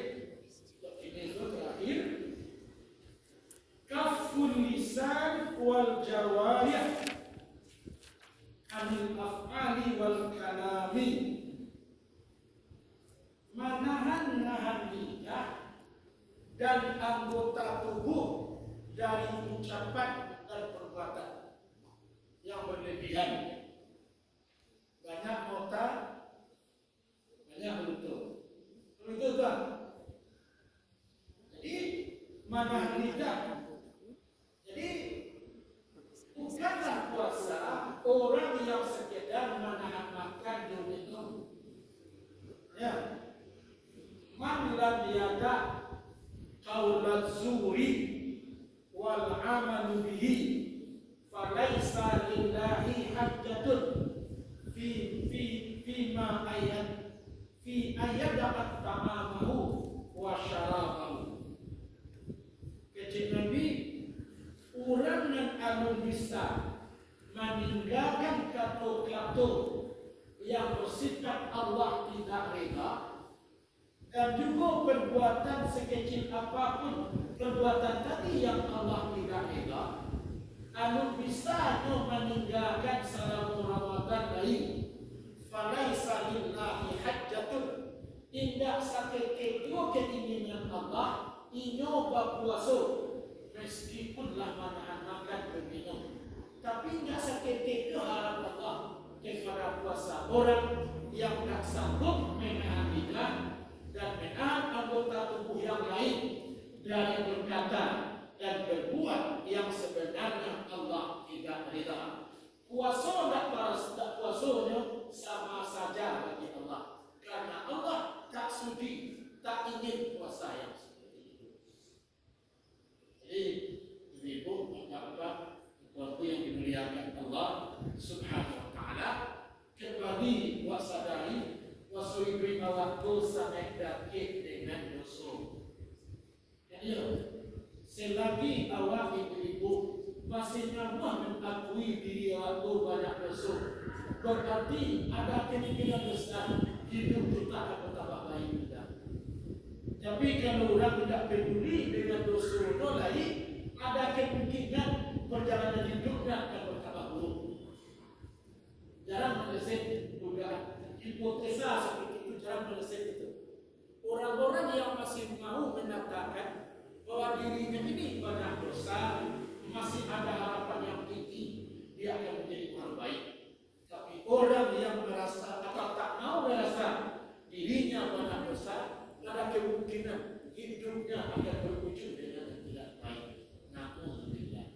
kaful lisan wal jawarih anil af'ali wal kalami menahan lidah dan anggota tubuh dari ucapan dan perbuatan yang berlebihan. Banyak nota, banyak betul kan? Jadi menahan lidah. Jadi bukanlah puasa orang yang sekedar menahan makan dan minum. Ya, man lam yada qaulaz zuri wal amalu bihi falaisa lillahi hajjatun fi ma ayadakat ta'amahu wa syarabahu. Kecil Nabi orang yang anu bisa meninggalkan kata-kata yang bersifat Allah tidak reda dan juga perbuatan sekecil apapun perbuatan tadi yang Allah tidak reda anu bisa meninggalkan selama Ramadan lain falaisa lillahi hajjatun indah sakit keinginan Allah inyoba puasa meskipunlah menahan makan dan minum tapi tidak sakit harap Allah kepada puasa orang yang tak sanggup menahan lidah dan menahan anggota tubuh yang lain dari berkata dan berbuat yang sebenarnya Allah tidak rida. Puasa tak puasanya sama saja bagi Allah karena Allah tak sudi, tak ingin puasa yang seperti itu. Jadi ibu bapak waktu yang dimuliakan Allah Subhanahu wa taala kembali wasadari wasuri waktu sampai dakik dengan dosa. Jadi selagi awak ibu masih nyaman mengakui diri awak banyak dosa, berarti ada kemungkinan besar hidup kita akan bertambah baik juga. Tapi kalau orang tidak peduli dengan dosa lain, ada kemungkinan perjalanan hidupnya akan bertambah buruk. Jarang meleset dugaan. Hipotesa seperti itu jarang meleset itu. Orang-orang yang masih mau menyatakan bahwa dirinya ini banyak dosa, masih ada harapan yang tinggi, dia akan menjadi orang baik. Tapi orang yang merasa atau tak mau merasa dirinya banyak dosa, ada kemungkinan hidupnya akan berujung dengan yang tidak baik. Alhamdulillah.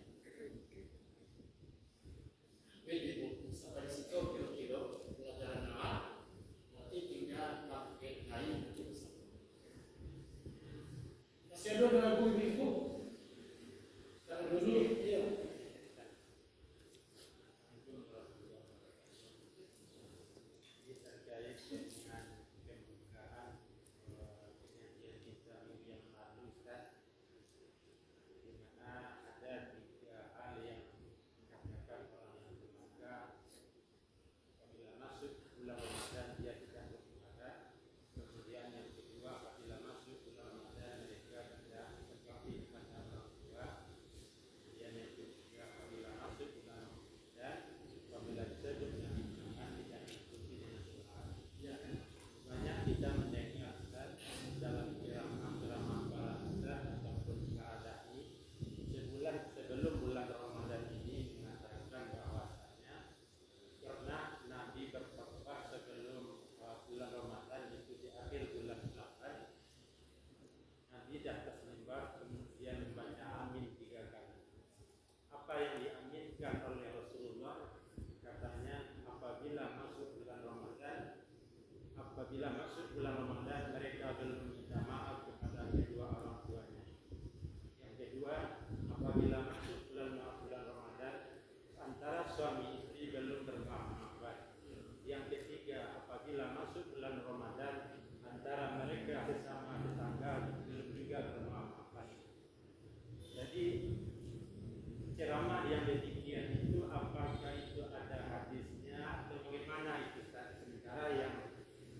ceramah yang demikian itu apakah itu ada hadisnya atau bagaimana itu Ustaz? Sementara yang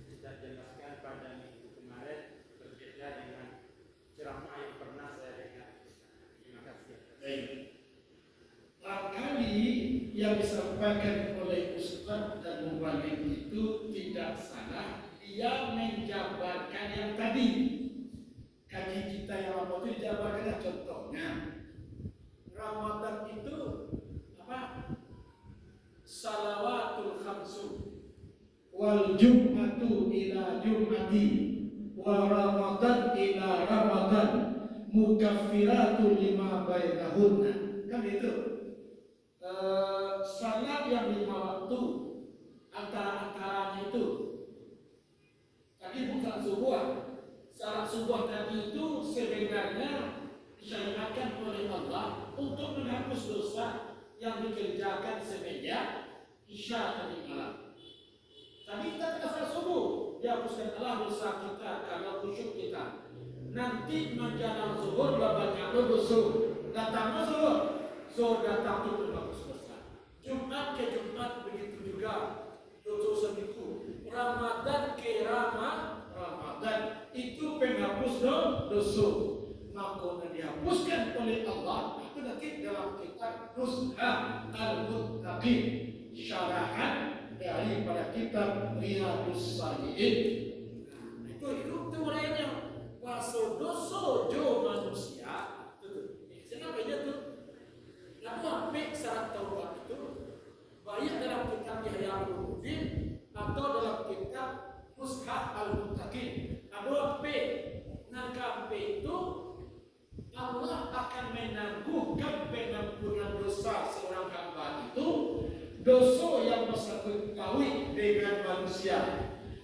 kita jelaskan pada minggu kemarin berbeda dengan ceramah yang pernah saya dengar. Terima kasih. Baik. Barangkali yang disampaikan oleh Ustaz dan Mubalik itu tidak salah. Dia menjabarkan yang tadi. Kaji kita yang lama itu dijabarkan contohnya. Ramadan itu apa? Salawatul khamsu wal jum'atu ila jum'ati wa ramadan ila ramadan mukaffiratu lima bainahunna. Kan itu salat yang 5 waktu antara-antaranya itu tadi bukan subuh. Salat subuh tadi itu sebenarnya disyariatkan oleh Allah untuk menghapus dosa yang dikerjakan semenjak Isya tadi malam. Tadi kita tidak salat subuh, dihapuskan Allah dosa kita karena khusyuk kita. Nanti menjelang zuhur banyak dosa. Datang zuhur, zuhur datang itu menghapus dosa. Jumat ke Jumat begitu juga dosa seminggu. Ramadan ke Ramadan itu penghapus dosa. Maka dihapuskan oleh Allah itu nanti dalam kitab Nuzhah Al-Muttaqin, syarahan daripada kitab Riyadhus Shalihin. Itu mulainya pasal dosa jo manusia itu. Kenapa dia tuh? Lalu apa syarat taubat itu? Baik dalam kitab Ihya Ulumuddin atau dalam kitab Nuzhah Al-Muttaqin. Ada apa? Nangka itu Allah akan menangguhkan penampunan dosa seorang hamba itu, dosa yang bersangkut kawin dengan manusia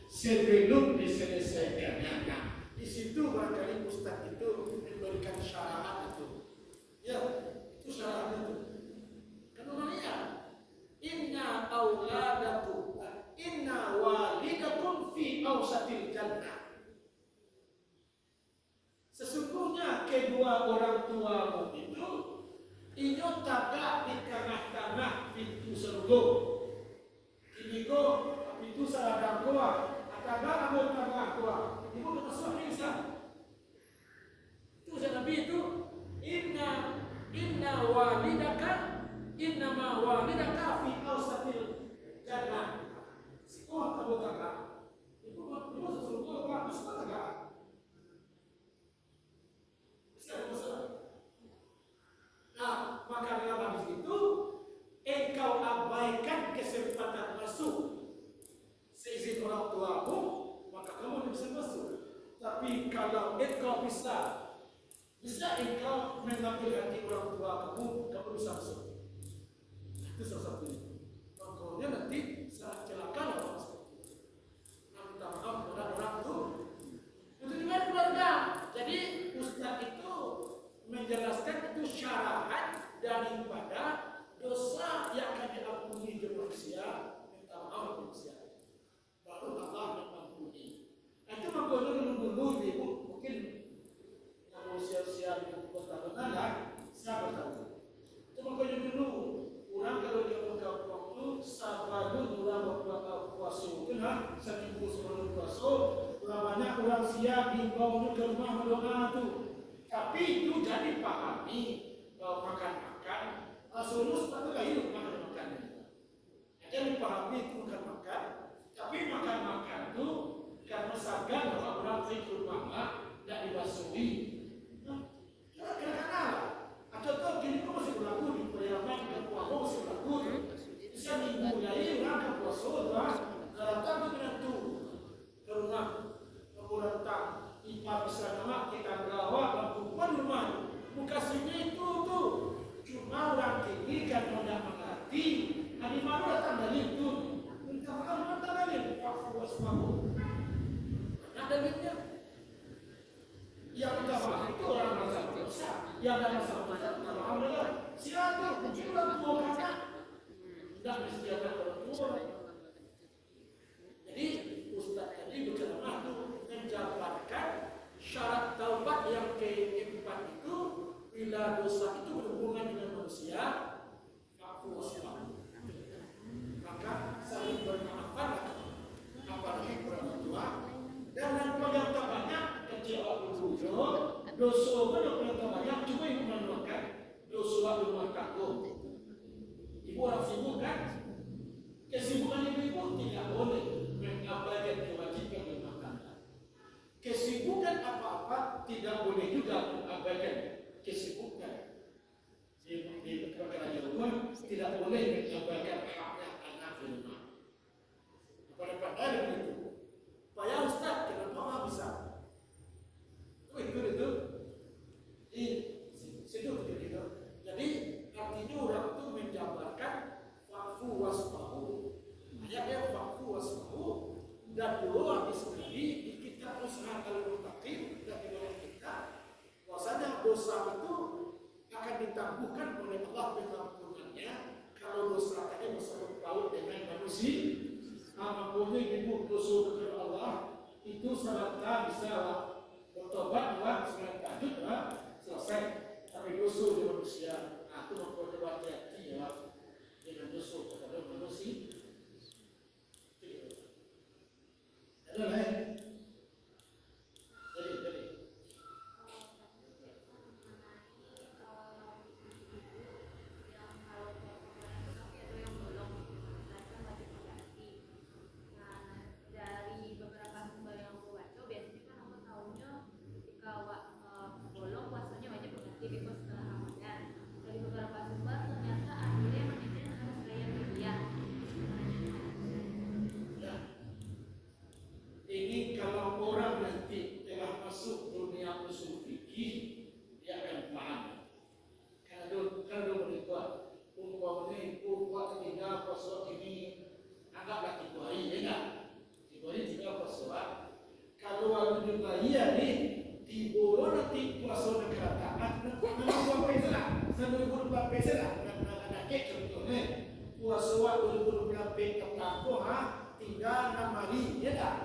sebelum diselesaikannya. Nah, di situ barangkali Ustaz itu memberikan syarat itu. Ya, itu syarat itu. Kenapa? Inna auladakum, inna walidakum fi awsatil jannah. Sesungguhnya kedua orang tuamu itu tagak di tengah-tengah pintu surga. Ini pintu saladang kuah, tagak anggota tengah kuah. Ibu kata suami Islam. Itu Nabi itu inna walidaka innama walidaka fi awsatil jannah. Sekolah kamu tagak. Ibu sesungguhnya bagus tagak. Nah, maka dalam hadis itu engkau abaikan kesempatan masuk seizin orang tuamu, maka kamu tidak bisa masuk. Tapi kalau engkau bisa engkau mengambil hati orang tua kamu bisa masuk. Itu salah satunya. Makanya nanti saat celaka orang seperti itu. Nah, minta maaf kepada orang itu. Itu juga keluarga. Jadi Ustaz itu menjelaskan itu syarahan daripada dosa yang akan diampuni oleh manusia, minta maaf manusia. Baru Allah mengampuni. Itu makanya dulu ibu mungkin yang usia-usia 20 tahun lah, saya bertahu. Itu makanya dulu orang kalau dia buka waktu sabar dulu orang buka puasa mungkin seminggu sebelum puasa, orang banyak orang siap dibawa ke rumah berdoa tu. Tapi itu jadi pahami bahwa makan-makan Rasulullah sepatutnya hidup makan-makan. Jadi pahami itu makan-makan, tapi makan-makan itu karena sadar bahwa orang itu rumah tidak dibasuhi. Kira-kira atau tuh gini kok masih berlaku di perayaan dan puasa masih berlaku. Bisa minggu lagi orang ke puasa datang ke penentu ke rumah datang ipar besar nama kita gawa lampu rumah muka sini itu tuh cuma orang tinggi kan tidak mengerti dilakukan oleh Allah pengampunannya kalau dosa tadi bersangkut paut dengan manusia. Apapun yang ibu dosa kepada Allah itu sebentar bisa bertobat buat sembilan tahajud selesai. Tapi dosa di manusia, aku memperbuat hati dengan dosa kepada manusia. Ada lain. Jadi. Ini kalau orang nanti telah masuk dunia usul fikih, dia akan paham. Kalau berbuat, umpamanya buat tinggal puasa ini, anggaplah 3 hari, ya enggak? 3 hari tinggal puasa. Kalau ada dibayar nih, tiba nanti puasa negara taat, memang buat pesalah. Sambil berbuat pesalah, nak kek contohnya, puasa 2020 ke kampung, tinggal 6 hari, ya enggak?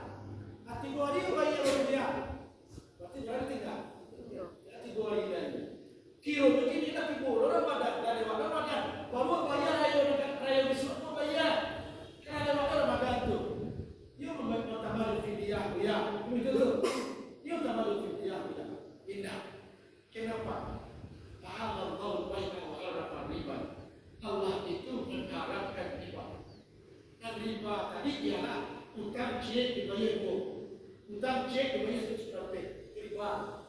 3 hari bayar dia. Berarti berapa tinggal? 3 hari lagi. Kilo begini kita 30 Ramadan dari Ramadan. Baru bayar raya besok mau bayar. Karena ada Ramadan tu. Dia membuat tambah fidyah ya. Betul. Dia tambah fidyah ya. Indah. Kenapa? Allah baina wa arfa riba. Allah itu mengharapkan riba. Dan riba tadi ialah utang cek dibayar kok. Utang cek dibayar seperti riba.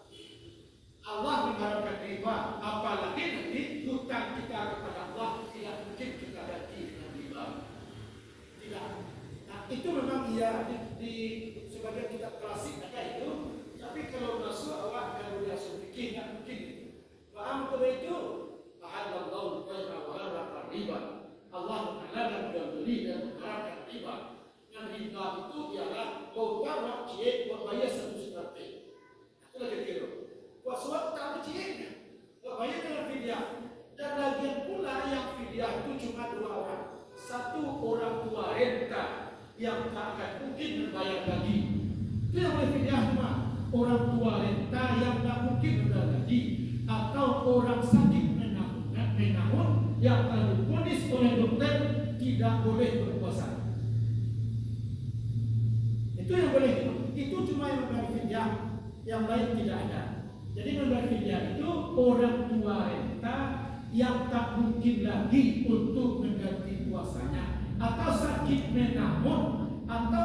Allah mengharapkan riba, apalagi nanti hutang kita kepada Allah tidak mungkin kita ganti dengan riba. Tidak. Nah itu memang iya di sebagian kitab klasik ada itu. Tapi kalau masuk awak kalau dia fikih tidak mungkin itu. Paham kalau itu? Ahallallahu baina wa harrama riba. Allah menghalalkan jual beli dan mengharamkan riba. Yang riba itu ialah hutang wajib bayar satu seperti. Itulah kira-kira. Puasa tak bercirinya, bayar dengan fidyah. Dan lagian pula yang fidyah itu cuma 2 orang. Satu orang tua renta yang tak akan mungkin membayar gaji. Itu yang boleh fidyah cuma orang tua renta yang tak mungkin membayar gaji, atau orang sakit menahun yang telah divonis oleh dokter tidak boleh berpuasa. Itu yang boleh. Itu cuma yang membayar fidyah, yang lain tidak ada. Jadi membayar fidyah itu orang tua renta yang tak mungkin lagi untuk mengganti puasanya, atau sakit menahun, atau